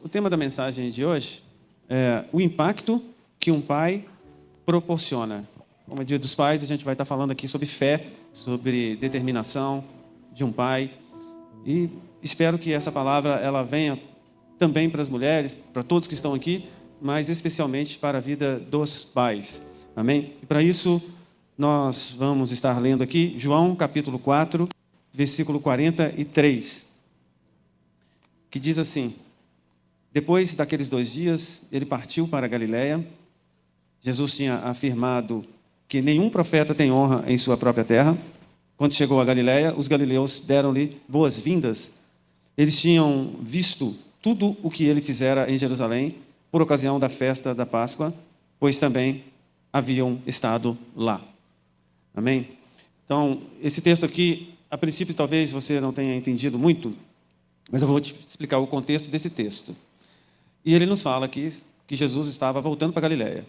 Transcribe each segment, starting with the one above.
o tema da mensagem de hoje é o impacto que um pai proporciona. Como é Dia dos Pais, a gente vai estar falando aqui sobre fé, sobre determinação de um pai. E espero que essa palavra ela venha também para as mulheres, para todos que estão aqui, mas especialmente para a vida dos pais. Amém? E para isso, nós vamos estar lendo aqui João capítulo 4, versículo 43, que diz assim: depois daqueles 2 dias, ele partiu para a Galiléia. Jesus tinha afirmado que nenhum profeta tem honra em sua própria terra. Quando chegou a Galiléia, os galileus deram-lhe boas-vindas. Eles tinham visto tudo o que ele fizera em Jerusalém por ocasião da festa da Páscoa, pois também haviam estado lá. Amém? Então, esse texto aqui, a princípio talvez você não tenha entendido muito, mas eu vou te explicar o contexto desse texto. E ele nos fala aqui que Jesus estava voltando para a Galiléia.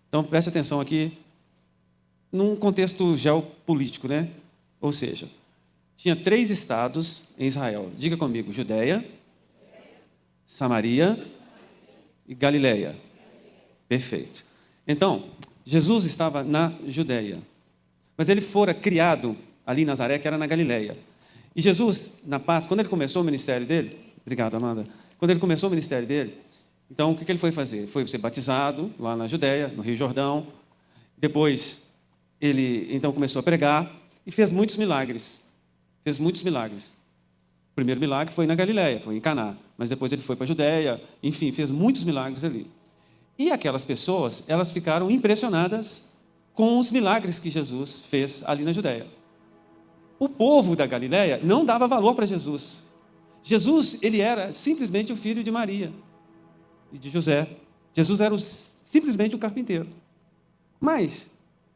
Então, preste atenção aqui, num contexto geopolítico, né? Ou seja, tinha 3 estados em Israel. Diga comigo: Judeia, Samaria e Galiléia. Perfeito. Então, Jesus estava na Judeia, mas ele fora criado ali em Nazaré, que era na Galiléia. E Jesus, na Páscoa, quando ele começou o ministério dele, obrigado, Amanda, quando ele começou o ministério dele, então o que ele foi fazer? Foi ser batizado lá na Judeia, no Rio Jordão. Depois, ele então começou a pregar e fez muitos milagres. Fez muitos milagres. O primeiro milagre foi na Galiléia, foi em Caná, mas depois ele foi para a Judeia, enfim, fez muitos milagres ali. E aquelas pessoas, elas ficaram impressionadas com os milagres que Jesus fez ali na Judeia. O povo da Galiléia não dava valor para Jesus. Jesus, ele era simplesmente o filho de Maria e de José. Jesus era simplesmente um carpinteiro. Mas,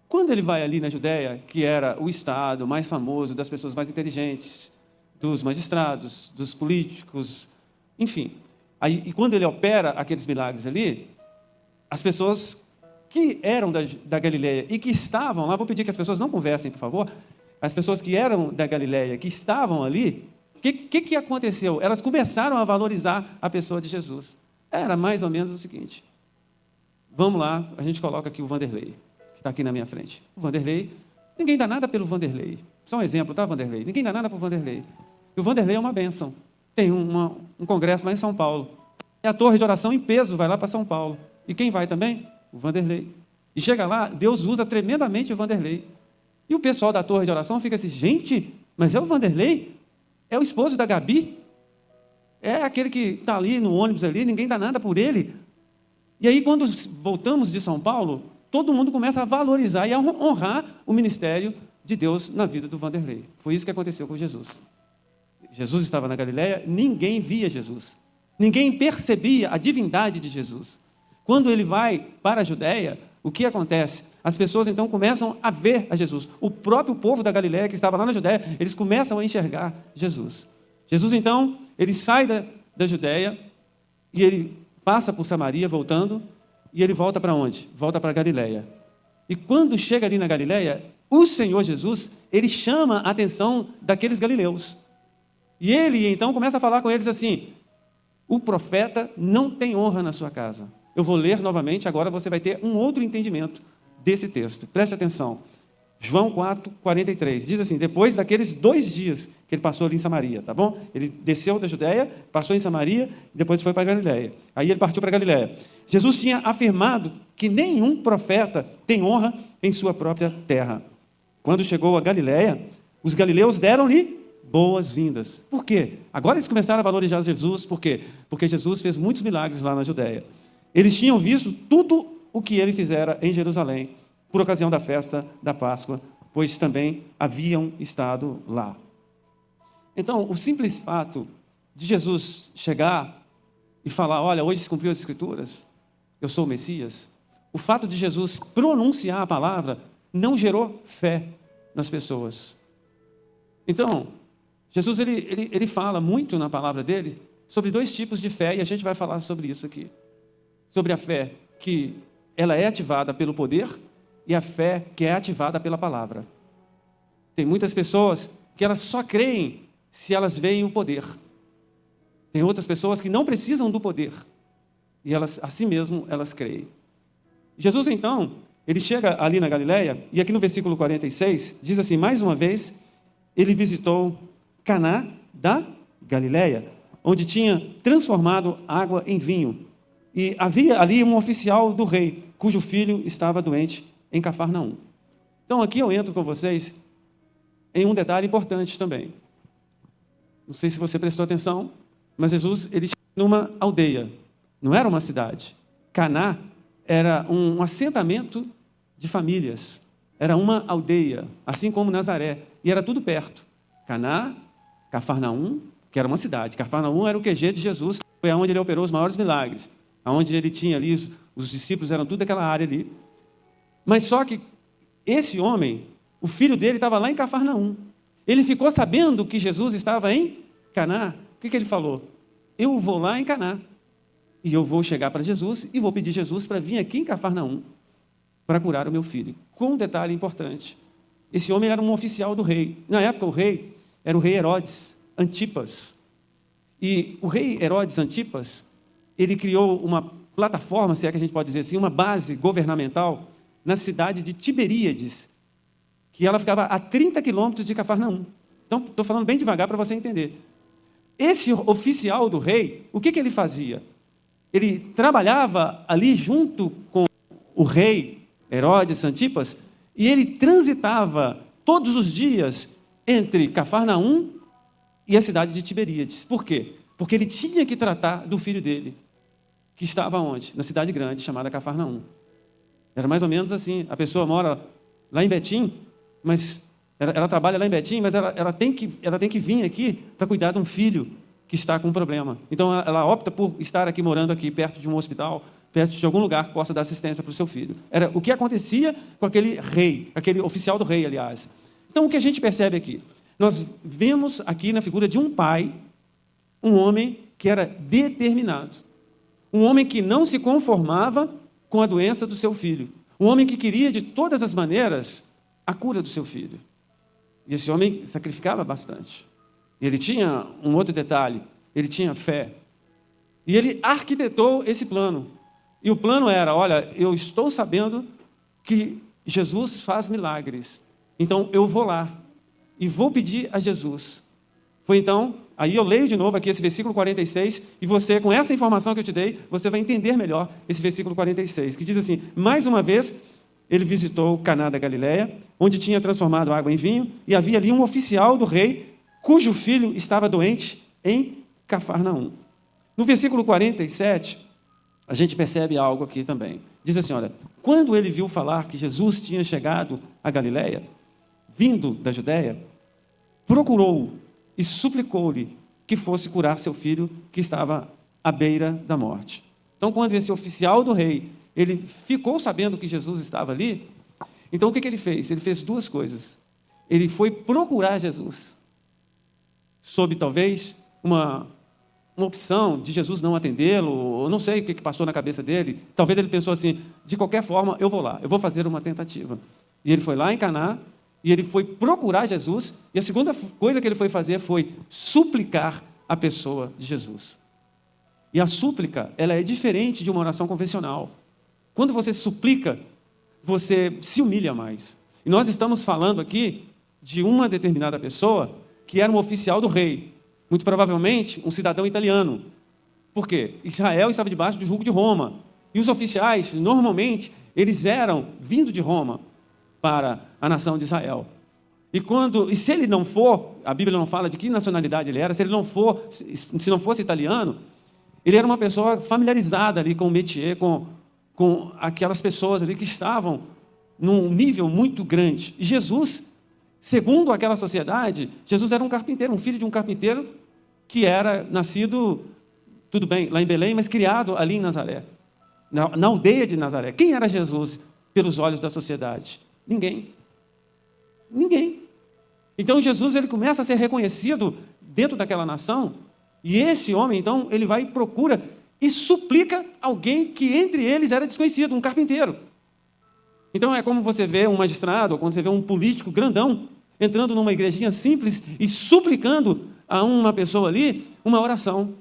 quando ele vai ali na Judeia, que era o estado mais famoso das pessoas mais inteligentes, dos magistrados, dos políticos, enfim. E quando ele opera aqueles milagres ali, as pessoas que eram da Galiléia e que estavam lá, vou pedir que as pessoas não conversem, por favor, as pessoas que eram da Galiléia, que estavam ali, o que aconteceu? Elas começaram a valorizar a pessoa de Jesus. Era mais ou menos o seguinte: vamos lá, a gente coloca aqui o Vanderlei, que está aqui na minha frente. O Vanderlei, ninguém dá nada pelo Vanderlei. Só um exemplo, tá, Vanderlei? Ninguém dá nada para o Vanderlei. E o Vanderlei é uma bênção. Tem um congresso lá em São Paulo. É a torre de oração em peso, vai lá para São Paulo. E quem vai também? O Vanderlei. E chega lá, Deus usa tremendamente o Vanderlei. E o pessoal da torre de oração fica assim: gente, mas é o Vanderlei? É o esposo da Gabi? É aquele que está ali no ônibus ali, ninguém dá nada por ele. E aí, quando voltamos de São Paulo, todo mundo começa a valorizar e a honrar o ministério de Deus na vida do Vanderlei. Foi isso que aconteceu com Jesus. Jesus estava na Galiléia, ninguém via Jesus. Ninguém percebia a divindade de Jesus. Quando ele vai para a Judéia, o que acontece? As pessoas então começam a ver a Jesus. O próprio povo da Galiléia que estava lá na Judéia, eles começam a enxergar Jesus. Jesus então, ele sai da Judéia e ele passa por Samaria, voltando, e ele volta para onde? Volta para a Galiléia. E quando chega ali na Galiléia, o Senhor Jesus, ele chama a atenção daqueles galileus. E ele então começa a falar com eles assim: o profeta não tem honra na sua casa. Eu vou ler novamente, agora você vai ter um outro entendimento desse texto. Preste atenção. João 4, 43. Diz assim: depois daqueles 2 dias que ele passou ali em Samaria, tá bom? Ele desceu da Judéia, passou em Samaria, depois foi para a Galiléia. Aí ele partiu para a Galiléia. Jesus tinha afirmado que nenhum profeta tem honra em sua própria terra. Quando chegou a Galiléia, os galileus deram-lhe boas-vindas. Por quê? Agora eles começaram a valorizar Jesus. Por quê? Porque Jesus fez muitos milagres lá na Judéia. Eles tinham visto tudo o que ele fizera em Jerusalém, por ocasião da festa da Páscoa, pois também haviam estado lá. Então, o simples fato de Jesus chegar e falar: olha, hoje se cumpriu as Escrituras, eu sou o Messias, o fato de Jesus pronunciar a palavra não gerou fé nas pessoas. Então, Jesus ele fala muito na palavra dele sobre 2 tipos de fé, e a gente vai falar sobre isso aqui. Sobre a fé que ela é ativada pelo poder e a fé que é ativada pela palavra. Tem muitas pessoas que elas só creem se elas veem o poder. Tem outras pessoas que não precisam do poder. E elas, assim mesmo, elas creem. Jesus, então, ele chega ali na Galileia, e aqui no versículo 46, diz assim, mais uma vez, ele visitou Caná da Galileia, onde tinha transformado água em vinho. E havia ali um oficial do rei, cujo filho estava doente em Cafarnaum. Então, aqui eu entro com vocês em um detalhe importante também. Não sei se você prestou atenção, mas Jesus, ele chega numa aldeia, não era uma cidade. Caná era um assentamento de famílias, era uma aldeia, assim como Nazaré, e era tudo perto. Caná, Cafarnaum, que era uma cidade. Cafarnaum era o QG de Jesus, foi onde ele operou os maiores milagres, onde ele tinha ali, os discípulos eram tudo daquela área ali. Mas só que esse homem, o filho dele estava lá em Cafarnaum. Ele ficou sabendo que Jesus estava em Caná. O que ele falou? Eu vou lá em Caná. E eu vou chegar para Jesus e vou pedir Jesus para vir aqui em Cafarnaum para curar o meu filho. Com um detalhe importante. Esse homem era um oficial do rei. Na época, o rei era o rei Herodes Antipas. E o rei Herodes Antipas, ele criou uma plataforma, se é que a gente pode dizer assim, uma base governamental na cidade de Tiberíades, que ela ficava a 30 quilômetros de Cafarnaum. Então, estou falando bem devagar para você entender. Esse oficial do rei, o que ele fazia? Ele trabalhava ali junto com o rei Herodes Antipas e ele transitava todos os dias entre Cafarnaum e a cidade de Tiberíades. Por quê? Porque ele tinha que tratar do filho dele, que estava onde? Na cidade grande, chamada Cafarnaum. Era mais ou menos assim, a pessoa mora lá em Betim, mas ela trabalha lá em Betim, mas ela tem que vir aqui para cuidar de um filho que está com um problema. Então, ela opta por estar aqui, morando aqui, perto de um hospital, perto de algum lugar que possa dar assistência para o seu filho. Era o que acontecia com aquele rei, aquele oficial do rei, aliás. Então, o que a gente percebe aqui? Nós vemos aqui na figura de um pai, um homem que era determinado. Um homem que não se conformava com a doença do seu filho. Um homem que queria, de todas as maneiras, a cura do seu filho. E esse homem sacrificava bastante. Ele tinha um outro detalhe, ele tinha fé. E ele arquitetou esse plano. E o plano era, olha, eu estou sabendo que Jesus faz milagres. Então, eu vou lá e vou pedir a Jesus. Foi então, aí eu leio de novo aqui esse versículo 46, e você, com essa informação que eu te dei, você vai entender melhor esse versículo 46, que diz assim, mais uma vez, ele visitou Caná da Galileia, onde tinha transformado água em vinho, e havia ali um oficial do rei, cujo filho estava doente em Cafarnaum. No versículo 47, a gente percebe algo aqui também. Diz assim, olha, quando ele viu falar que Jesus tinha chegado a Galileia, vindo da Judéia, procurou e suplicou-lhe que fosse curar seu filho, que estava à beira da morte. Então, quando esse oficial do rei, ele ficou sabendo que Jesus estava ali, então o que ele fez? Ele fez duas coisas. Ele foi procurar Jesus, sob talvez uma opção de Jesus não atendê-lo, ou não sei o que passou na cabeça dele. Talvez ele pensou assim, de qualquer forma, eu vou lá, eu vou fazer uma tentativa. E ele foi lá em Caná, e ele foi procurar Jesus, e a segunda coisa que ele foi fazer foi suplicar a pessoa de Jesus. E a súplica, ela é diferente de uma oração convencional. Quando você suplica, você se humilha mais. E nós estamos falando aqui de uma determinada pessoa que era um oficial do rei, muito provavelmente um cidadão italiano. Por quê? Israel estava debaixo do jugo de Roma. E os oficiais, normalmente, eles eram vindo de Roma para a nação de Israel. E se ele não for, a Bíblia não fala de que nacionalidade ele era, se não fosse italiano, ele era uma pessoa familiarizada ali com o métier, com aquelas pessoas ali que estavam num nível muito grande. E Jesus, segundo aquela sociedade, Jesus era um carpinteiro, um filho de um carpinteiro que era nascido, tudo bem, lá em Belém, mas criado ali em Nazaré, na aldeia de Nazaré. Quem era Jesus pelos olhos da sociedade? Ninguém. Então Jesus, ele começa a ser reconhecido dentro daquela nação, e esse homem, então, ele vai e procura e suplica alguém que entre eles era desconhecido, um carpinteiro. Então é como você vê um magistrado, ou quando você vê um político grandão entrando numa igrejinha simples e suplicando a uma pessoa ali uma oração.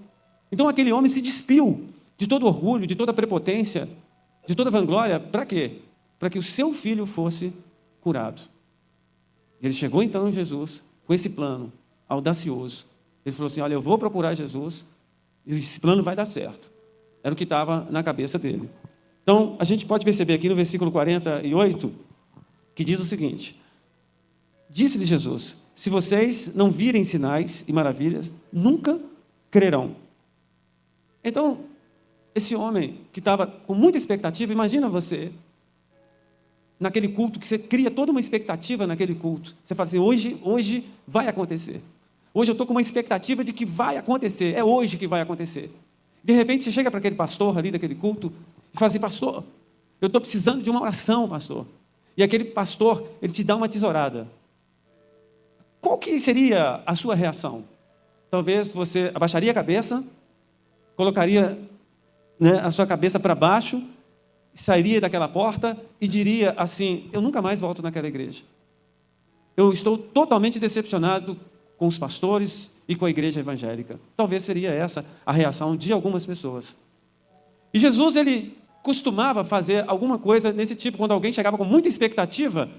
Então aquele homem se despiu de todo orgulho, de toda prepotência, de toda vanglória. Para quê? Para que o seu filho fosse curado. Ele chegou então em Jesus com esse plano audacioso. Ele falou assim, olha, eu vou procurar Jesus e esse plano vai dar certo. Era o que estava na cabeça dele. Então, a gente pode perceber aqui no versículo 48, que diz o seguinte: disse-lhe Jesus, se vocês não virem sinais e maravilhas, nunca crerão. Então, esse homem que estava com muita expectativa, imagina você, naquele culto, que você cria toda uma expectativa naquele culto. Você fala assim, hoje vai acontecer. Hoje eu estou com uma expectativa de que vai acontecer, é hoje que vai acontecer. De repente, você chega para aquele pastor ali daquele culto e fala assim, pastor, eu estou precisando de uma oração, pastor. E aquele pastor, ele te dá uma tesourada. Qual que seria a sua reação? Talvez você abaixaria a cabeça, colocaria, né, a sua cabeça para baixo, sairia daquela porta e diria assim, eu nunca mais volto naquela igreja. Eu estou totalmente decepcionado com os pastores e com a igreja evangélica. Talvez seria essa a reação de algumas pessoas. E Jesus, ele costumava fazer alguma coisa desse tipo, quando alguém chegava com muita expectativa,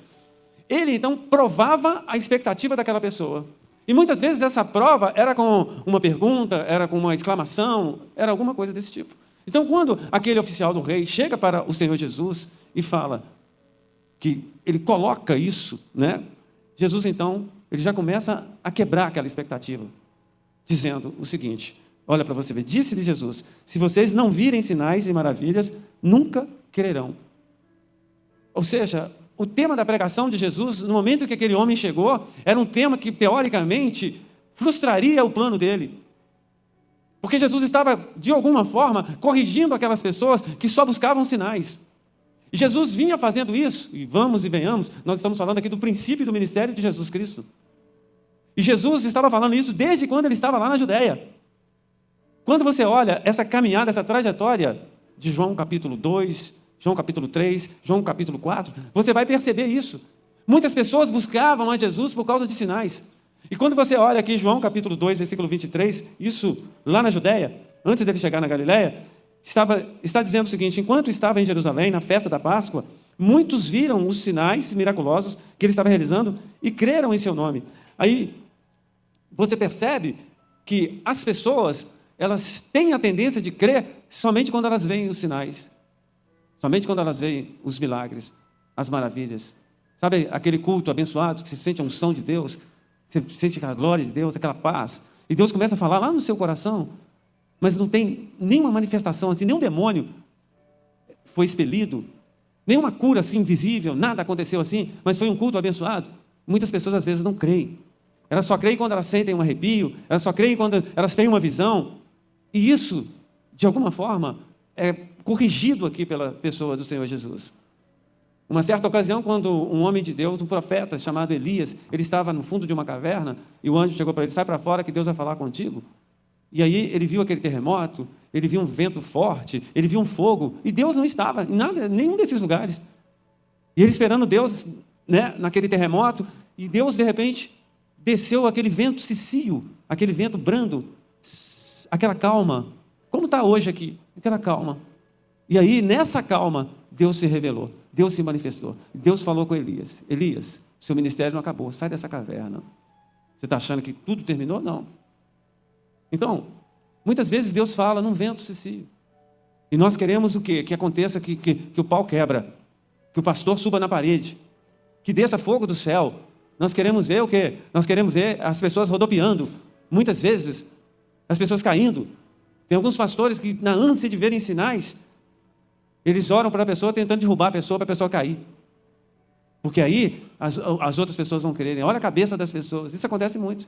ele então provava a expectativa daquela pessoa. E muitas vezes essa prova era com uma pergunta, era com uma exclamação, era alguma coisa desse tipo. Então, quando aquele oficial do rei chega para o Senhor Jesus e fala que ele coloca isso, né? Jesus, então, ele já começa a quebrar aquela expectativa, dizendo o seguinte, olha para você ver, disse-lhe Jesus, se vocês não virem sinais e maravilhas, nunca crerão. Ou seja, o tema da pregação de Jesus, no momento que aquele homem chegou, era um tema que, teoricamente, frustraria o plano dele. Porque Jesus estava, de alguma forma, corrigindo aquelas pessoas que só buscavam sinais. E Jesus vinha fazendo isso, e vamos e venhamos, nós estamos falando aqui do princípio do ministério de Jesus Cristo. E Jesus estava falando isso desde quando ele estava lá na Judéia. Quando você olha essa caminhada, essa trajetória de João capítulo 2, João capítulo 3, João capítulo 4, você vai perceber isso. Muitas pessoas buscavam a Jesus por causa de sinais. E quando você olha aqui João capítulo 2, versículo 23, isso lá na Judéia, antes dele chegar na Galiléia, está dizendo o seguinte, enquanto estava em Jerusalém, na festa da Páscoa, muitos viram os sinais miraculosos que ele estava realizando e creram em seu nome. Aí, você percebe que as pessoas, elas têm a tendência de crer somente quando elas veem os sinais. Somente quando elas veem os milagres, as maravilhas. Sabe aquele culto abençoado, que você sente a unção de Deus, você sente a glória de Deus, aquela paz. E Deus começa a falar lá no seu coração, mas não tem nenhuma manifestação assim, nenhum demônio foi expelido, nenhuma cura assim invisível, nada aconteceu assim, mas foi um culto abençoado. Muitas pessoas às vezes não creem. Elas só creem quando elas sentem um arrepio, elas só creem quando elas têm uma visão. E isso, de alguma forma, é corrigido aqui pela pessoa do Senhor Jesus. Uma certa ocasião, quando um homem de Deus, um profeta chamado Elias, ele estava no fundo de uma caverna, e o anjo chegou para ele, sai para fora que Deus vai falar contigo. E aí ele viu aquele terremoto, ele viu um vento forte, ele viu um fogo, e Deus não estava em nada, nenhum desses lugares. E ele esperando Deus, né, naquele terremoto, e Deus, de repente, desceu aquele vento cicio, aquele vento brando, aquela calma, como está hoje aqui, aquela calma. E aí, nessa calma, Deus se revelou, Deus se manifestou. Deus falou com Elias, Elias, seu ministério não acabou, sai dessa caverna. Você está achando que tudo terminou? Não. Então, muitas vezes Deus fala num vento cicio. E nós queremos o quê? Que aconteça que o pau quebra, que o pastor suba na parede, que desça fogo do céu. Nós queremos ver o quê? Nós queremos ver as pessoas rodopiando. Muitas vezes, as pessoas caindo. Tem alguns pastores que, na ânsia de verem sinais, eles oram para a pessoa tentando derrubar a pessoa para a pessoa cair. Porque aí as outras pessoas vão quererem. Olha a cabeça das pessoas. Isso acontece muito.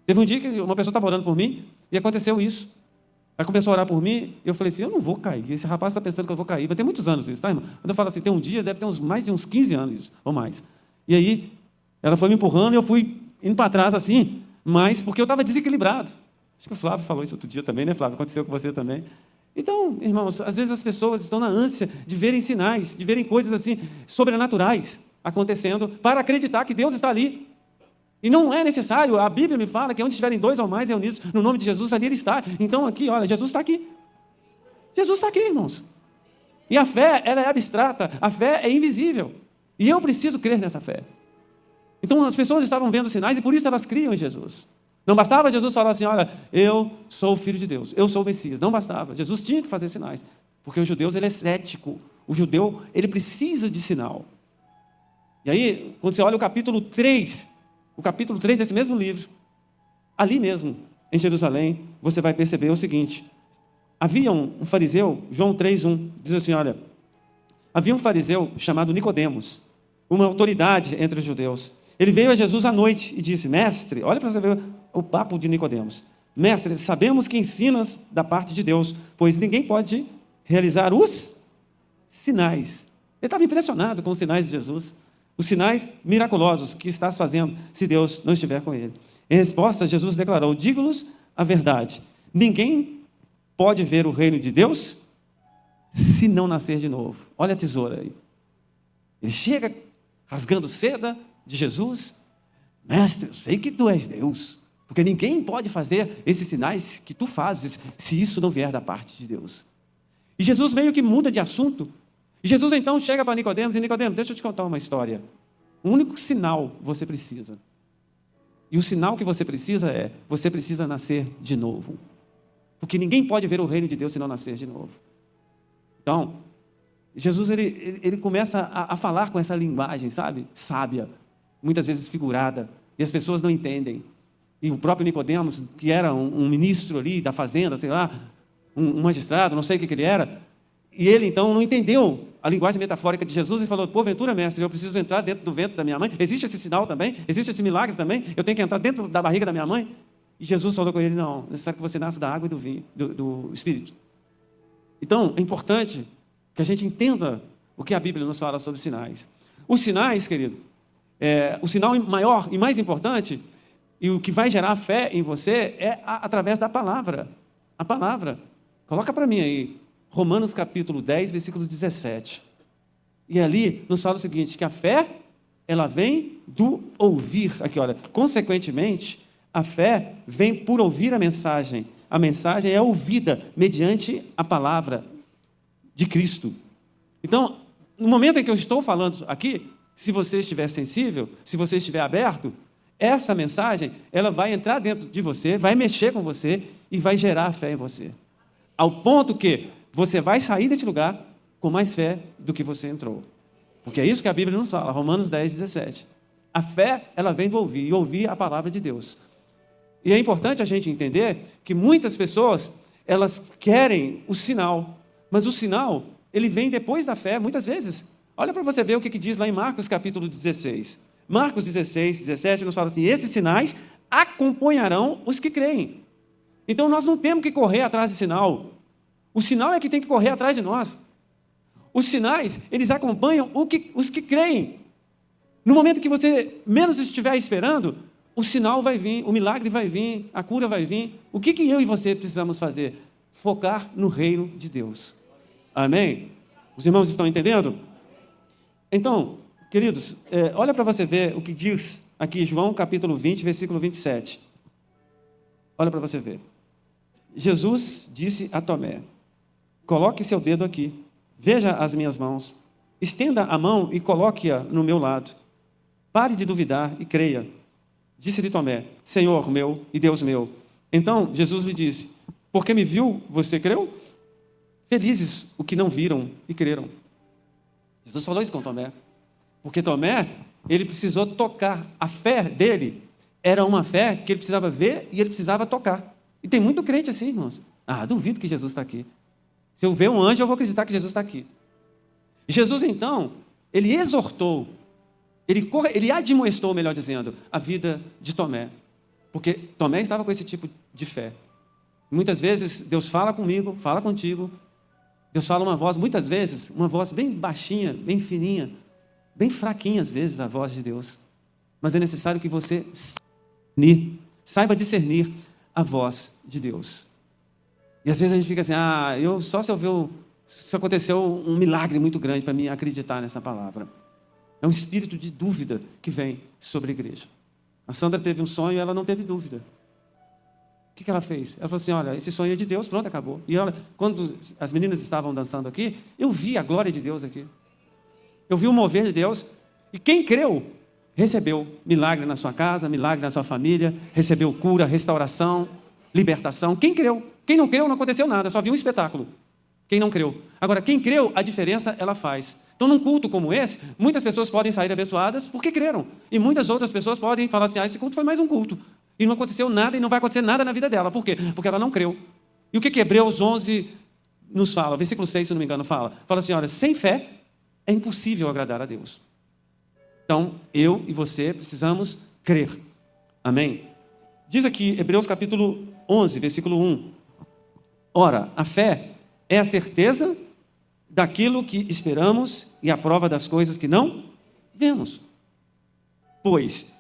Teve um dia que uma pessoa estava orando por mim e aconteceu isso. Ela começou a orar por mim e eu falei assim, eu não vou cair. Esse rapaz está pensando que eu vou cair. Vai ter muitos anos isso, tá, irmão? Quando eu falo assim, tem um dia, deve ter mais de uns 15 anos isso, ou mais. E aí, ela foi me empurrando e eu fui indo para trás assim, mas porque eu estava desequilibrado. Acho que o Flávio falou isso outro dia também, né, Flávio? Aconteceu com você também. Então, irmãos, às vezes as pessoas estão na ânsia de verem sinais, de verem coisas assim, sobrenaturais acontecendo, para acreditar que Deus está ali. E não é necessário, a Bíblia me fala que onde estiverem 2 ou mais reunidos no nome de Jesus, ali Ele está. Então aqui, olha, Jesus está aqui. Jesus está aqui, irmãos. E a fé, ela é abstrata, a fé é invisível. E eu preciso crer nessa fé. Então as pessoas estavam vendo sinais e por isso elas criam em Jesus. Não bastava Jesus falar assim, olha, eu sou o Filho de Deus, eu sou o Messias. Não bastava, Jesus tinha que fazer sinais. Porque o judeu, ele é cético. O judeu, ele precisa de sinal. E aí, quando você olha o capítulo 3 desse mesmo livro, ali mesmo, em Jerusalém, você vai perceber o seguinte. Havia um fariseu, João 3:1, diz assim, olha, havia um fariseu chamado Nicodemos, uma autoridade entre os judeus. Ele veio a Jesus à noite e disse, mestre, olha para você ver o papo de Nicodemos. Mestre, sabemos que ensinas da parte de Deus, pois ninguém pode realizar os sinais. Ele estava impressionado com os sinais de Jesus, os sinais miraculosos que estás fazendo se Deus não estiver com ele. Em resposta, Jesus declarou, digo-lhes a verdade, ninguém pode ver o reino de Deus se não nascer de novo. Olha a tesoura aí. Ele chega rasgando seda de Jesus. Mestre, eu sei que tu és Deus, porque ninguém pode fazer esses sinais que tu fazes se isso não vier da parte de Deus. E Jesus meio que muda de assunto. E Jesus então chega para Nicodemos e Nicodemos, deixa eu te contar uma história. O único sinal você precisa. E o sinal que você precisa você precisa nascer de novo. Porque ninguém pode ver o reino de Deus se não nascer de novo. Então, Jesus ele começa a falar com essa linguagem, sabe? Sábia, muitas vezes figurada, e as pessoas não entendem. E o próprio Nicodemos, que era um ministro ali da fazenda, sei lá, um magistrado, não sei o que ele era, e ele então não entendeu a linguagem metafórica de Jesus e falou, porventura, mestre, eu preciso entrar dentro do ventre da minha mãe? Existe esse sinal também? Existe esse milagre também? Eu tenho que entrar dentro da barriga da minha mãe? E Jesus falou com ele, não, é necessário que você nasça da água e do vinho, do Espírito. Então, é importante que a gente entenda o que a Bíblia nos fala sobre sinais. Os sinais, querido, o sinal maior e mais importante, e o que vai gerar fé em você, através da palavra. A palavra. Coloca para mim aí, Romanos capítulo 10, versículo 17. E ali nos fala o seguinte, que a fé, ela vem do ouvir. Aqui, olha, consequentemente, a fé vem por ouvir a mensagem. A mensagem é ouvida mediante a palavra de Cristo. Então, no momento em que eu estou falando aqui, se você estiver sensível, se você estiver aberto, essa mensagem, ela vai entrar dentro de você, vai mexer com você e vai gerar fé em você. Ao ponto que você vai sair desse lugar com mais fé do que você entrou. Porque é isso que a Bíblia nos fala, Romanos 10, 17. A fé, ela vem do ouvir, e ouvir a palavra de Deus. E é importante a gente entender que muitas pessoas, elas querem o sinal, mas o sinal, ele vem depois da fé, muitas vezes. Olha para você ver o que diz lá em Marcos capítulo 16. Marcos 16, 17, nos fala assim, esses sinais acompanharão os que creem. Então nós não temos que correr atrás de sinal. O sinal é que tem que correr atrás de nós. Os sinais, eles acompanham os que creem. No momento que você menos estiver esperando, o sinal vai vir, o milagre vai vir, a cura vai vir. O que eu e você precisamos fazer? Focar no reino de Deus. Amém? Os irmãos estão entendendo? Então, queridos, olha para você ver o que diz aqui João capítulo 20, versículo 27. Olha para você ver. Jesus disse a Tomé, coloque seu dedo aqui, veja as minhas mãos, estenda a mão e coloque-a no meu lado. Pare de duvidar e creia. Disse-lhe Tomé, Senhor meu e Deus meu. Então Jesus lhe disse, porque me viu, você creu? Felizes os que não viram e creram. Jesus falou isso com Tomé. Porque Tomé, ele precisou tocar. A fé dele era uma fé que ele precisava ver e ele precisava tocar. E tem muito crente assim, irmãos. Duvido que Jesus está aqui. Se eu ver um anjo, eu vou acreditar que Jesus está aqui. Jesus, então, ele exortou, ele admoestou, melhor dizendo, a vida de Tomé. Porque Tomé estava com esse tipo de fé. Muitas vezes, Deus fala comigo, fala contigo. Deus fala uma voz, muitas vezes, uma voz bem baixinha, bem fininha, bem fraquinha às vezes, a voz de Deus. Mas é necessário que você saiba discernir a voz de Deus. E às vezes a gente fica assim, se aconteceu um milagre muito grande para mim acreditar nessa palavra. É um espírito de dúvida que vem sobre a igreja. A Sandra teve um sonho e ela não teve dúvida. O que ela fez? Ela falou assim, olha, esse sonho é de Deus, pronto, acabou. E olha, quando as meninas estavam dançando aqui, eu vi a glória de Deus aqui. Eu vi o mover de Deus. E quem creu, recebeu milagre na sua casa, milagre na sua família, recebeu cura, restauração, libertação. Quem creu? Quem não creu, não aconteceu nada, só viu um espetáculo. Quem não creu. Agora, quem creu, a diferença ela faz. Então, num culto como esse, muitas pessoas podem sair abençoadas porque creram. E muitas outras pessoas podem falar assim, esse culto foi mais um culto. E não aconteceu nada e não vai acontecer nada na vida dela. Por quê? Porque ela não creu. E o que Hebreus 11 nos fala? Versículo 6, se não me engano, fala. Fala assim, olha, sem fé é impossível agradar a Deus. Então, eu e você precisamos crer. Amém? Diz aqui, Hebreus capítulo 11, versículo 1. Ora, a fé é a certeza daquilo que esperamos e a prova das coisas que não vemos. Pois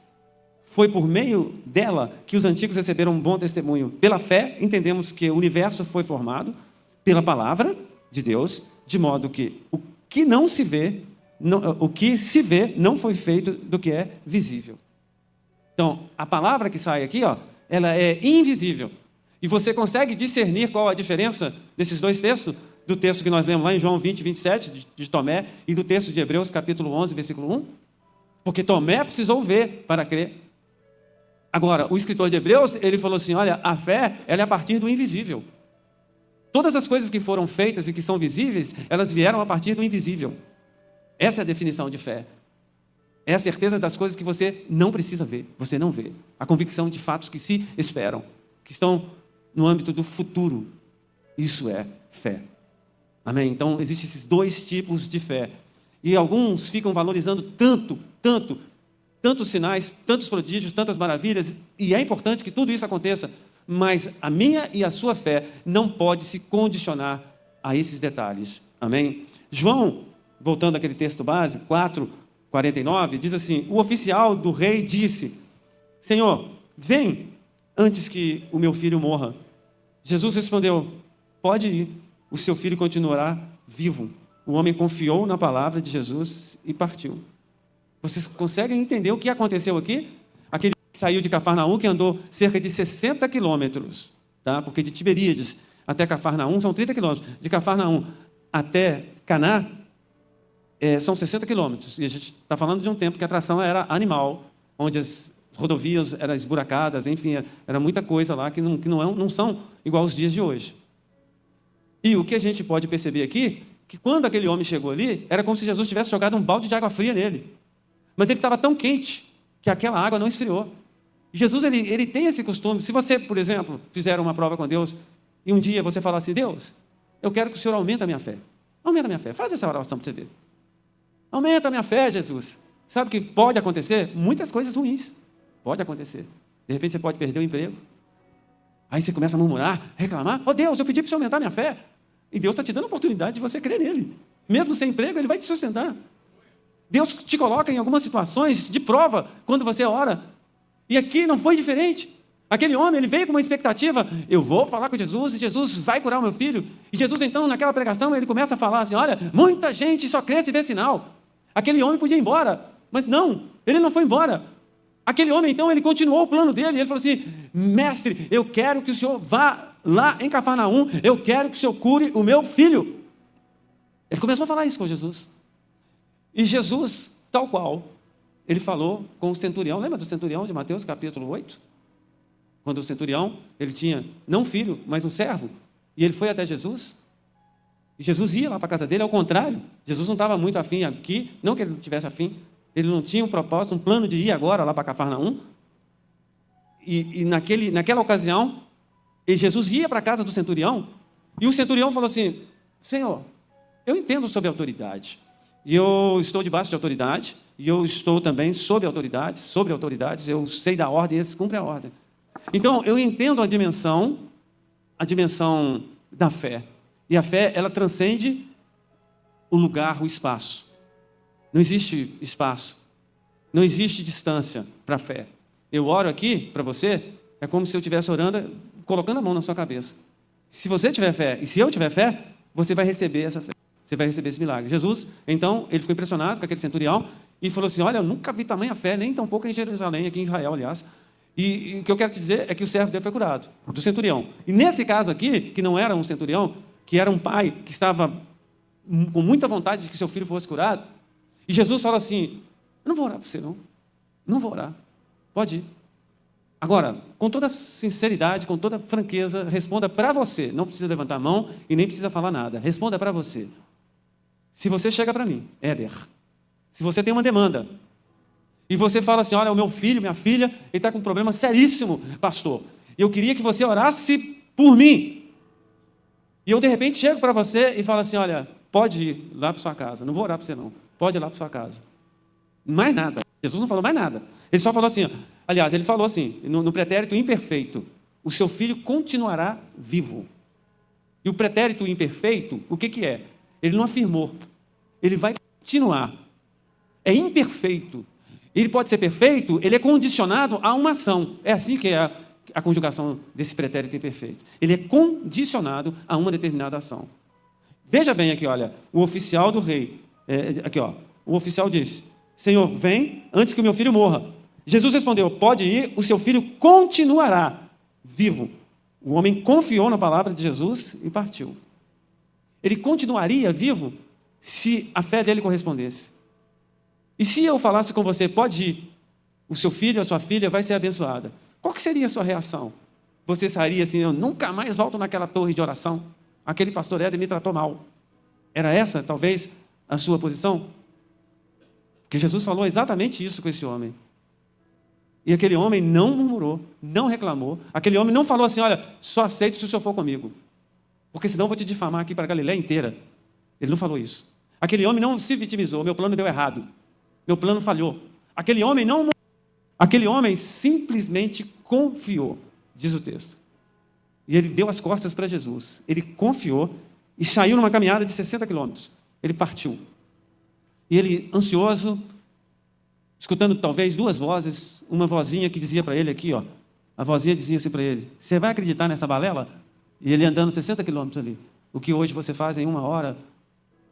foi por meio dela que os antigos receberam um bom testemunho. Pela fé, entendemos que o universo foi formado pela palavra de Deus, de modo que o que não se vê, o que se vê não foi feito do que é visível. Então, a palavra que sai aqui, ela é invisível. E você consegue discernir qual a diferença desses dois textos? Do texto que nós lemos lá em João 20, 27, de Tomé, e do texto de Hebreus, capítulo 11, versículo 1? Porque Tomé precisou ver para crer. Agora, o escritor de Hebreus, ele falou assim, olha, a fé, ela é a partir do invisível. Todas as coisas que foram feitas e que são visíveis, elas vieram a partir do invisível. Essa é a definição de fé. É a certeza das coisas que você não precisa ver, você não vê. A convicção de fatos que se esperam, que estão no âmbito do futuro. Isso é fé. Amém? Então, existem esses dois tipos de fé. E alguns ficam valorizando tantos sinais, tantos prodígios, tantas maravilhas, e é importante que tudo isso aconteça, mas a minha e a sua fé não pode se condicionar a esses detalhes. Amém? João, voltando àquele texto base, 4:49, diz assim, o oficial do rei disse, Senhor, vem antes que o meu filho morra. Jesus respondeu, pode ir, o seu filho continuará vivo. O homem confiou na palavra de Jesus e partiu. Vocês conseguem entender o que aconteceu aqui? Aquele que saiu de Cafarnaum, que andou cerca de 60 quilômetros, tá? Porque de Tiberíades até Cafarnaum são 30 quilômetros. De Cafarnaum até Caná são 60 quilômetros. E a gente está falando de um tempo que a atração era animal, onde as rodovias eram esburacadas, enfim, era muita coisa lá que não são igual aos dias de hoje. E o que a gente pode perceber aqui, que quando aquele homem chegou ali, era como se Jesus tivesse jogado um balde de água fria nele. Mas ele estava tão quente que aquela água não esfriou. E Jesus, ele tem esse costume. Se você, por exemplo, fizer uma prova com Deus, e um dia você falar assim, Deus, eu quero que o Senhor aumente a minha fé. Aumenta a minha fé. Faz essa oração para você ver. Aumenta a minha fé, Jesus. Sabe o que pode acontecer? Muitas coisas ruins. Pode acontecer. De repente você pode perder o emprego. Aí você começa a murmurar, reclamar. Oh Deus, eu pedi para o Senhor aumentar a minha fé. E Deus está te dando a oportunidade de você crer nele. Mesmo sem emprego, Ele vai te sustentar. Deus te coloca em algumas situações de prova quando você ora. E aqui não foi diferente. Aquele homem, ele veio com uma expectativa, eu vou falar com Jesus e Jesus vai curar o meu filho. E Jesus, então, naquela pregação, ele começa a falar assim, olha, muita gente só crê se vê sinal. Aquele homem podia ir embora, mas não, ele não foi embora. Aquele homem, então, ele continuou o plano dele. Ele falou assim, mestre, eu quero que o Senhor vá lá em Cafarnaum, eu quero que o Senhor cure o meu filho. Ele começou a falar isso com Jesus. E Jesus, tal qual, ele falou com o centurião. Lembra do centurião de Mateus, capítulo 8? Quando o centurião, ele tinha, não um filho, mas um servo. E ele foi até Jesus. E Jesus ia lá para a casa dele, ao contrário. Jesus não estava muito afim aqui, não que ele não tivesse afim. Ele não tinha um propósito, um plano de ir agora lá para Cafarnaum. E naquela ocasião, Jesus ia para a casa do centurião. E o centurião falou assim, Senhor, eu entendo sobre autoridade. E eu estou debaixo de autoridade. E eu estou também sobre autoridades. Eu sei da ordem e eles cumprem a ordem. Então, eu entendo a dimensão da fé. E a fé, ela transcende o lugar, o espaço. Não existe espaço. Não existe distância para a fé. Eu oro aqui para você, é como se eu estivesse orando, colocando a mão na sua cabeça. Se você tiver fé, e se eu tiver fé, você vai receber essa fé. Você vai receber esse milagre. Jesus, então, ele ficou impressionado com aquele centurião, e falou assim, olha, eu nunca vi tamanha fé, nem tão pouco em Jerusalém, aqui em Israel, aliás. E o que eu quero te dizer é que o servo dele foi curado, do centurião. E nesse caso aqui, que não era um centurião, que era um pai que estava com muita vontade de que seu filho fosse curado, e Jesus fala assim, eu não vou orar por você, não. Não vou orar. Pode ir. Agora, com toda sinceridade, com toda franqueza, responda para você. Não precisa levantar a mão e nem precisa falar nada. Responda para você. Se você chega para mim, Éder, se você tem uma demanda, e você fala assim, olha, o meu filho, minha filha, ele está com um problema seríssimo, pastor. Eu queria que você orasse por mim. E eu, de repente, chego para você e falo assim, olha, pode ir lá para sua casa. Não vou orar para você, não. Pode ir lá para sua casa. Mais nada. Jesus não falou mais nada. Ele só falou assim, aliás, ele falou assim, no pretérito imperfeito, o seu filho continuará vivo. E o pretérito imperfeito, o que é? Ele não afirmou. Ele vai continuar. É imperfeito. Ele pode ser perfeito, ele é condicionado a uma ação. É assim que é a conjugação desse pretérito imperfeito. Ele é condicionado a uma determinada ação. Veja bem aqui, olha, o oficial do rei, aqui, ó, o oficial diz, Senhor, vem antes que o meu filho morra. Jesus respondeu, pode ir, o seu filho continuará vivo. O homem confiou na palavra de Jesus e partiu. Ele continuaria vivo se a fé dele correspondesse. E se eu falasse com você, pode ir, o seu filho, a sua filha vai ser abençoada. Qual que seria a sua reação? Você sairia assim, eu nunca mais volto naquela torre de oração. Aquele pastor Éder me tratou mal. Era essa, talvez, a sua posição? Porque Jesus falou exatamente isso com esse homem. E aquele homem não murmurou, não reclamou. Aquele homem não falou assim, olha, só aceito se o senhor for comigo. Porque senão eu vou te difamar aqui para a Galileia inteira. Ele não falou isso. Aquele homem não se vitimizou, meu plano deu errado. Meu plano falhou. Aquele homem simplesmente confiou, diz o texto. E ele deu as costas para Jesus. Ele confiou e saiu numa caminhada de 60 quilômetros. Ele partiu. E ele, ansioso, escutando talvez duas vozes, uma vozinha que dizia para ele aqui, ó, a vozinha dizia assim para ele, você vai acreditar nessa balela? E ele andando 60 quilômetros ali. O que hoje você faz em 1 hora,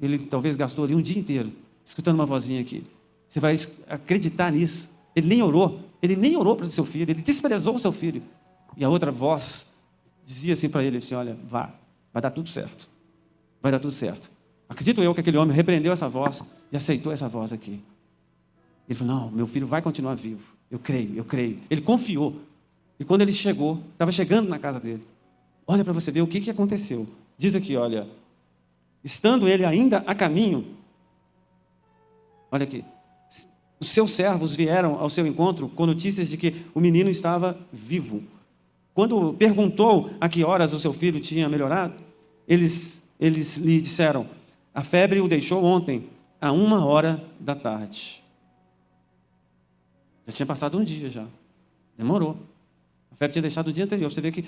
ele talvez gastou ali um dia inteiro, escutando uma vozinha aqui. Você vai acreditar nisso? Ele nem orou para o seu filho, ele desprezou o seu filho. E a outra voz dizia assim para ele, assim, olha, vai dar tudo certo. Vai dar tudo certo. Acredito eu que aquele homem repreendeu essa voz e aceitou essa voz aqui. Ele falou, não, meu filho vai continuar vivo. Eu creio. Ele confiou. E quando ele chegou, estava chegando na casa dele. Olha para você ver o que aconteceu. Diz aqui, olha, estando ele ainda a caminho, olha aqui, os seus servos vieram ao seu encontro com notícias de que o menino estava vivo. Quando perguntou a que horas o seu filho tinha melhorado, eles lhe disseram, a febre o deixou ontem, a 13h. Já tinha passado um dia já. Demorou. A febre tinha deixado o dia anterior. Você vê que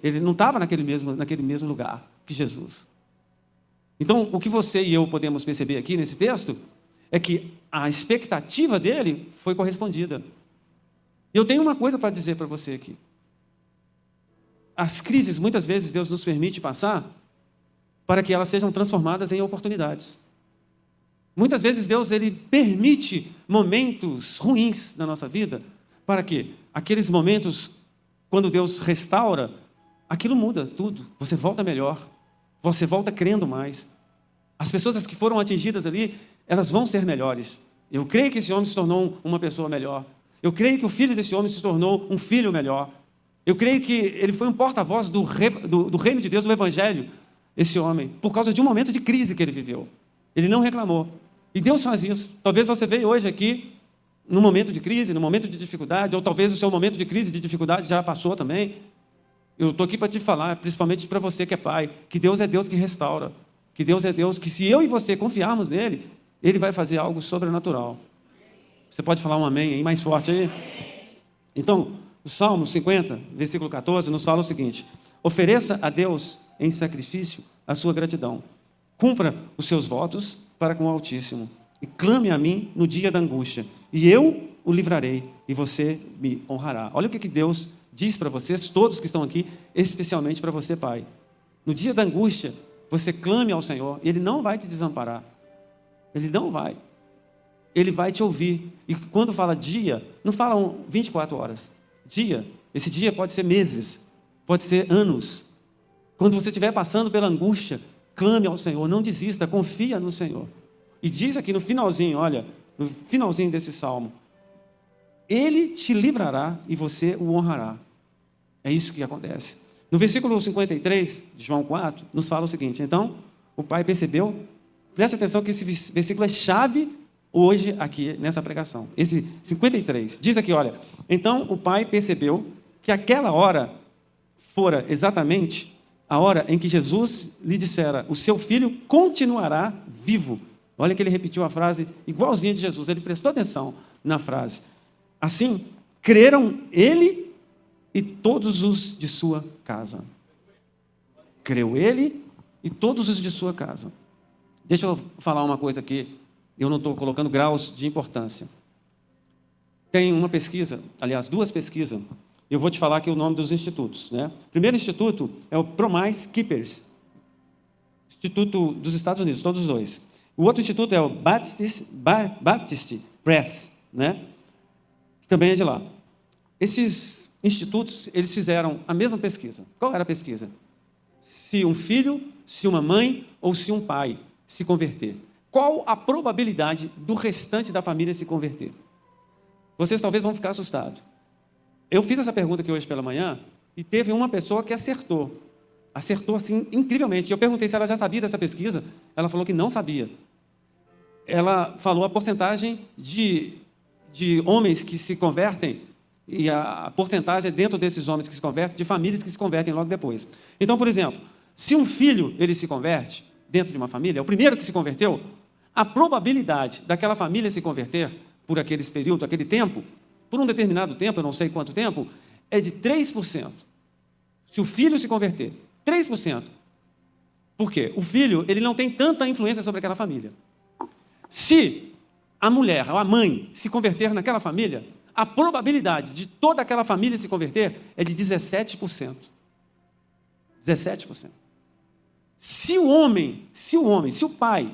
ele não estava naquele mesmo lugar que Jesus. Então, o que você e eu podemos perceber aqui nesse texto é que a expectativa dele foi correspondida. E eu tenho uma coisa para dizer para você aqui. As crises, muitas vezes, Deus nos permite passar para que elas sejam transformadas em oportunidades. Muitas vezes Deus ele permite momentos ruins na nossa vida para que aqueles momentos, quando Deus restaura, aquilo muda tudo. Você volta melhor, você volta crendo mais. As pessoas que foram atingidas ali, elas vão ser melhores. Eu creio que esse homem se tornou uma pessoa melhor. Eu creio que o filho desse homem se tornou um filho melhor. Eu creio que ele foi um porta-voz do reino de Deus, do Evangelho, esse homem, por causa de um momento de crise que ele viveu. Ele não reclamou. E Deus faz isso. Talvez você veio hoje aqui, num momento de crise, num momento de dificuldade, ou talvez o seu momento de crise, de dificuldade já passou também. Eu estou aqui para te falar, principalmente para você que é pai, que Deus é Deus que restaura. Que Deus é Deus que, se eu e você confiarmos nele, ele vai fazer algo sobrenatural. Você pode falar um amém aí, mais forte aí? Então, o Salmo 50, versículo 14, nos fala o seguinte: ofereça a Deus em sacrifício a sua gratidão. Cumpra os seus votos para com o Altíssimo. E clame a mim no dia da angústia. E eu o livrarei e você me honrará. Olha o que Deus diz para vocês, todos que estão aqui, especialmente para você, pai. No dia da angústia, você clame ao Senhor e Ele não vai te desamparar. Ele não vai. Ele vai te ouvir. E quando fala dia, não fala 24 horas. Dia, esse dia pode ser meses, pode ser anos. Quando você estiver passando pela angústia, clame ao Senhor, não desista, confia no Senhor. E diz aqui no finalzinho, olha, no finalzinho desse salmo, Ele te livrará e você o honrará. É isso que acontece. No versículo 53 de João 4, nos fala o seguinte: então, o pai percebeu, preste atenção que esse versículo é chave hoje aqui nessa pregação. Esse 53, diz aqui, olha, então o pai percebeu que aquela hora fora exatamente a hora em que Jesus lhe dissera, o seu filho continuará vivo. Olha que ele repetiu a frase igualzinha de Jesus, ele prestou atenção na frase. Assim, creram ele e todos os de sua casa. Creu ele e todos os de sua casa. Deixa eu falar uma coisa aqui, eu não estou colocando graus de importância. Tem uma pesquisa, aliás, duas pesquisas, eu vou te falar aqui o nome dos institutos. Né? O primeiro instituto é o Promise Keepers, Instituto dos Estados Unidos, todos os dois. O outro instituto é o Baptist Press, né? Que também é de lá. Esses institutos, eles fizeram a mesma pesquisa. Qual era a pesquisa? Se um filho, se uma mãe ou se um pai se converter. Qual a probabilidade do restante da família se converter? Vocês talvez vão ficar assustados. Eu fiz essa pergunta aqui hoje pela manhã e teve uma pessoa que acertou. Acertou assim incrivelmente. Eu perguntei se ela já sabia dessa pesquisa. Ela falou que não sabia. Ela falou a porcentagem de homens que se convertem e a porcentagem dentro desses homens que se convertem, de famílias que se convertem logo depois. Então, por exemplo, se um filho ele se converte dentro de uma família, é o primeiro que se converteu, a probabilidade daquela família se converter por aquele período, aquele tempo, por um determinado tempo, eu não sei quanto tempo, é de 3%. Se o filho se converter, 3%. Por quê? O filho ele não tem tanta influência sobre aquela família. Se a mulher, ou a mãe, se converter naquela família, a probabilidade de toda aquela família se converter é de 17%. 17%. Se o pai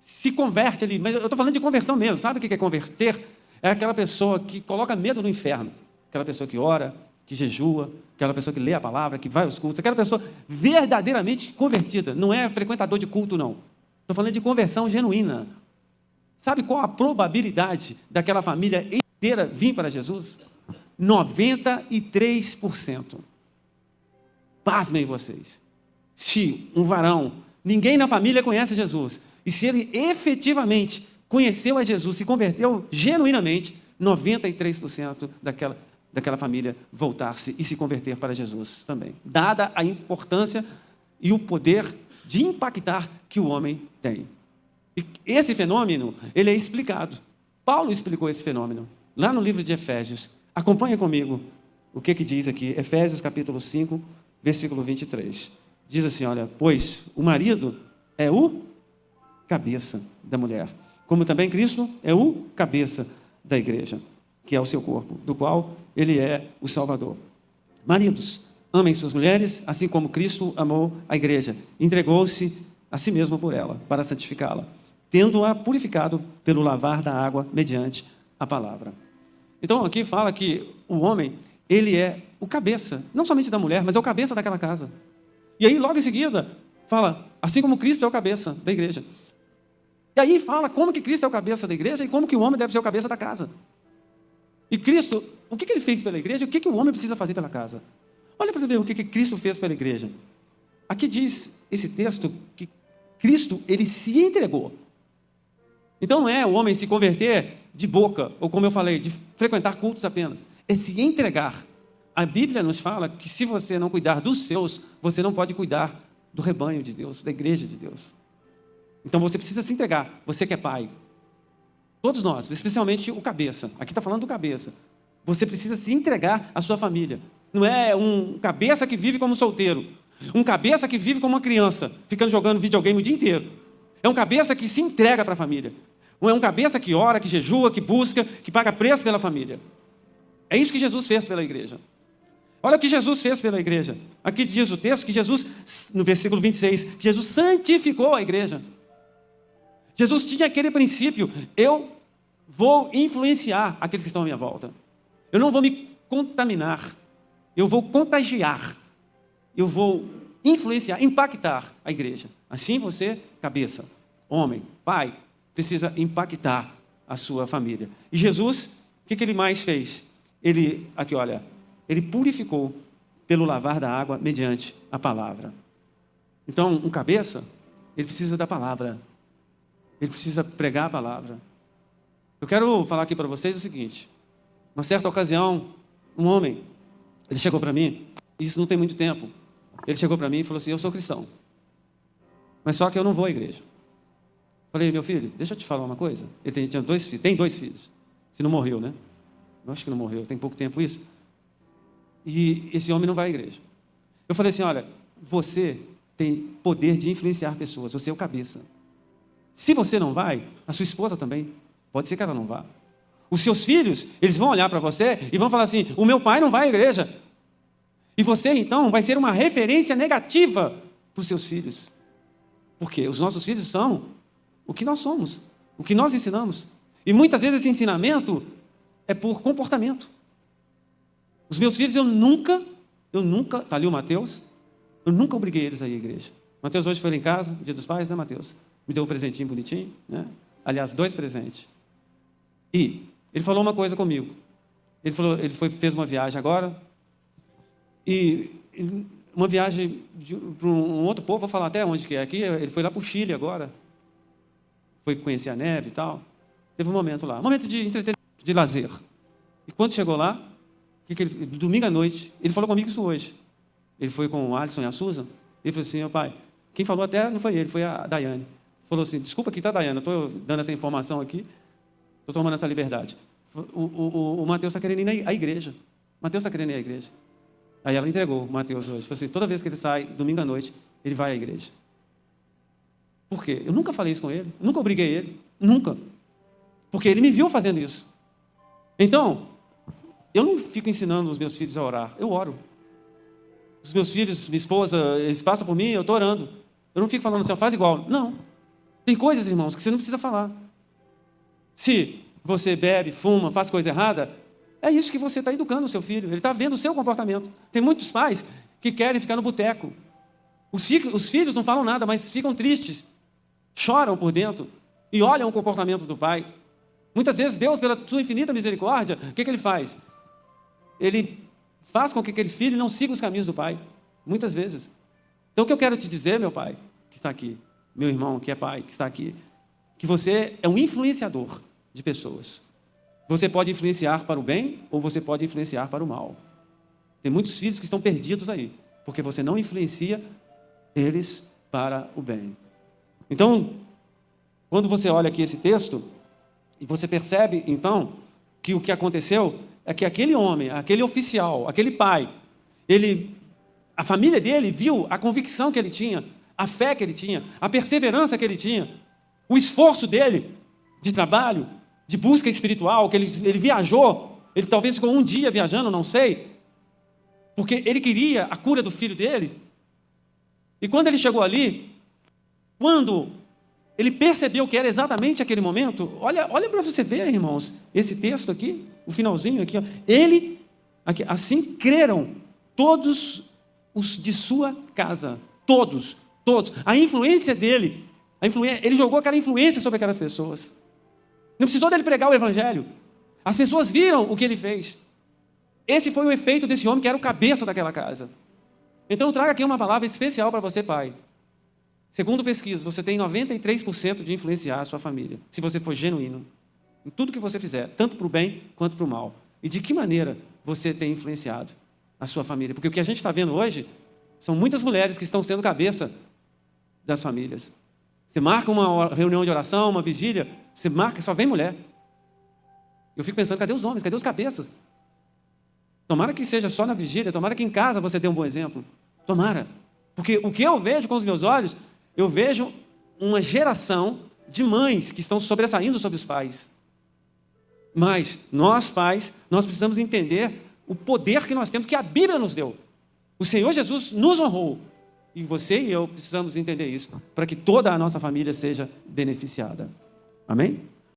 se converte ali, mas eu estou falando de conversão mesmo, sabe o que é converter? É aquela pessoa que coloca medo no inferno, aquela pessoa que ora, que jejua, aquela pessoa que lê a palavra, que vai aos cultos, aquela pessoa verdadeiramente convertida, não é frequentador de culto, não. Estou falando de conversão genuína. Sabe qual a probabilidade daquela família inteira vir para Jesus? 93%. Pasmem vocês. Se um varão, ninguém na família conhece Jesus, e se ele efetivamente conheceu a Jesus, se converteu genuinamente, 93% daquela família voltar-se e se converter para Jesus também. Dada a importância e o poder de impactar que o homem tem. E esse fenômeno, ele é explicado. Paulo explicou esse fenômeno, lá no livro de Efésios. Acompanha comigo o que diz aqui, Efésios capítulo 5, versículo 23. Diz assim, olha, pois o marido é o cabeça da mulher, como também Cristo é o cabeça da igreja, que é o seu corpo, do qual ele é o Salvador. Maridos, amem suas mulheres, assim como Cristo amou a igreja, entregou-se a si mesmo por ela, para santificá-la, tendo-a purificado pelo lavar da água mediante a palavra. Então aqui fala que o homem, ele é o cabeça, não somente da mulher, mas é o cabeça daquela casa. E aí logo em seguida fala, assim como Cristo é o cabeça da igreja. E aí fala como que Cristo é o cabeça da igreja e como que o homem deve ser o cabeça da casa. E Cristo, o que ele fez pela igreja e o que o homem precisa fazer pela casa? Olha para você ver o que Cristo fez pela igreja. Aqui diz esse texto que Cristo, ele se entregou. Então não é o homem se converter de boca, ou como eu falei, de frequentar cultos apenas. É se entregar. A Bíblia nos fala que se você não cuidar dos seus, você não pode cuidar do rebanho de Deus, da igreja de Deus. Então você precisa se entregar, você que é pai. Todos nós, especialmente o cabeça. Aqui está falando do cabeça. Você precisa se entregar à sua família. Não é um cabeça que vive como solteiro. Um cabeça que vive como uma criança, ficando jogando videogame o dia inteiro. É um cabeça que se entrega para a família. É um cabeça que ora, que jejua, que busca, que paga preço pela família. É isso que Jesus fez pela igreja. Olha o que Jesus fez pela igreja. Aqui diz o texto que Jesus, no versículo 26, que Jesus santificou a igreja. Jesus tinha aquele princípio, eu vou influenciar aqueles que estão à minha volta. Eu não vou me contaminar. Eu vou contagiar. Eu vou influenciar, impactar a igreja. Assim você, cabeça, homem, pai, precisa impactar a sua família. E Jesus, o que ele mais fez? Ele purificou pelo lavar da água mediante a palavra. Então, um cabeça, ele precisa da palavra. Ele precisa pregar a palavra. Eu quero falar aqui para vocês o seguinte. Uma certa ocasião, um homem, ele chegou para mim, isso não tem muito tempo, ele chegou para mim e falou assim, eu sou cristão, mas só que eu não vou à igreja. Falei, meu filho, deixa eu te falar uma coisa. Ele tinha 2 filhos, tem 2 filhos. Se não morreu, né? Eu acho que não morreu, tem pouco tempo isso. E esse homem não vai à igreja. Eu falei assim, olha, você tem poder de influenciar pessoas, você é o cabeça. Se você não vai, a sua esposa também, pode ser que ela não vá. Os seus filhos, eles vão olhar para você e vão falar assim, o meu pai não vai à igreja. E você, então, vai ser uma referência negativa para os seus filhos. Porque os nossos filhos são o que nós somos, o que nós ensinamos. E muitas vezes esse ensinamento é por comportamento. Os meus filhos, eu nunca, está ali o Mateus, eu nunca obriguei eles a ir à igreja. Mateus hoje foi lá em casa, dia dos pais, né, Mateus? Me deu um presentinho bonitinho, né? Aliás, 2 presentes. E ele falou uma coisa comigo. Fez uma viagem agora, e uma viagem para um outro povo, vou falar até onde que é aqui, ele foi lá para o Chile agora, foi conhecer a neve e tal. Teve um momento lá, um momento de entretenimento, de lazer. E quando chegou lá, domingo à noite, ele falou comigo isso hoje. Ele foi com o Alisson e a Susan, ele falou assim, meu pai, quem falou até não foi ele, foi a Daiane. Falou assim, desculpa aqui, tá, Daiane, eu estou dando essa informação aqui, estou tomando essa liberdade. O Mateus está querendo ir à igreja. Mateus está querendo ir à igreja. Aí ela entregou o Mateus hoje. Falou assim, toda vez que ele sai, domingo à noite, ele vai à igreja. Por quê? Eu nunca falei isso com ele, nunca obriguei ele, nunca. Porque ele me viu fazendo isso. Então, eu não fico ensinando os meus filhos a orar, eu oro. Os meus filhos, minha esposa, eles passam por mim, eu estou orando. Eu não fico falando assim, faz igual. Não. Tem coisas, irmãos, que você não precisa falar. Se você bebe, fuma, faz coisa errada, é isso que você está educando o seu filho. Ele está vendo o seu comportamento. Tem muitos pais que querem ficar no boteco. Os filhos não falam nada, mas ficam tristes. Choram por dentro e olham o comportamento do pai. Muitas vezes Deus, pela sua infinita misericórdia, o que ele faz? Ele faz com que aquele filho não siga os caminhos do pai. Muitas vezes. Então o que eu quero te dizer, meu pai, que está aqui, meu irmão que é pai, que está aqui, que você é um influenciador de pessoas. Você pode influenciar para o bem ou você pode influenciar para o mal. Tem muitos filhos que estão perdidos aí, porque você não influencia eles para o bem. Então, quando você olha aqui esse texto, e você percebe, então, que o que aconteceu é que aquele homem, aquele oficial, aquele pai, a família dele viu a convicção que ele tinha, a fé que ele tinha, a perseverança que ele tinha, o esforço dele de trabalho, de busca espiritual, que ele viajou, ele talvez ficou um dia viajando, não sei, porque ele queria a cura do filho dele. E quando ele chegou ali, quando ele percebeu que era exatamente aquele momento, olha para você ver, irmãos, esse texto aqui, o finalzinho aqui, ó, assim creram todos os de sua casa, todos, a influência dele, ele jogou aquela influência sobre aquelas pessoas. Não precisou dele pregar o evangelho. As pessoas viram o que ele fez. Esse foi o efeito desse homem que era o cabeça daquela casa. Então eu trago aqui uma palavra especial para você, pai. Segundo pesquisa, você tem 93% de influenciar a sua família, se você for genuíno, em tudo que você fizer, tanto para o bem quanto para o mal. E de que maneira você tem influenciado a sua família? Porque o que a gente está vendo hoje são muitas mulheres que estão sendo cabeça das famílias. Você marca uma reunião de oração, uma vigília, você marca, só vem mulher. Eu fico pensando, cadê os homens? Cadê os cabeças? Tomara que seja só na vigília, tomara que em casa você dê um bom exemplo. Tomara. Porque o que eu vejo com os meus olhos, eu vejo uma geração de mães que estão sobressaindo sobre os pais. Mas nós, pais, nós precisamos entender o poder que nós temos, que a Bíblia nos deu. O Senhor Jesus nos honrou. E você e eu precisamos entender isso, para que toda a nossa família seja beneficiada. Amém?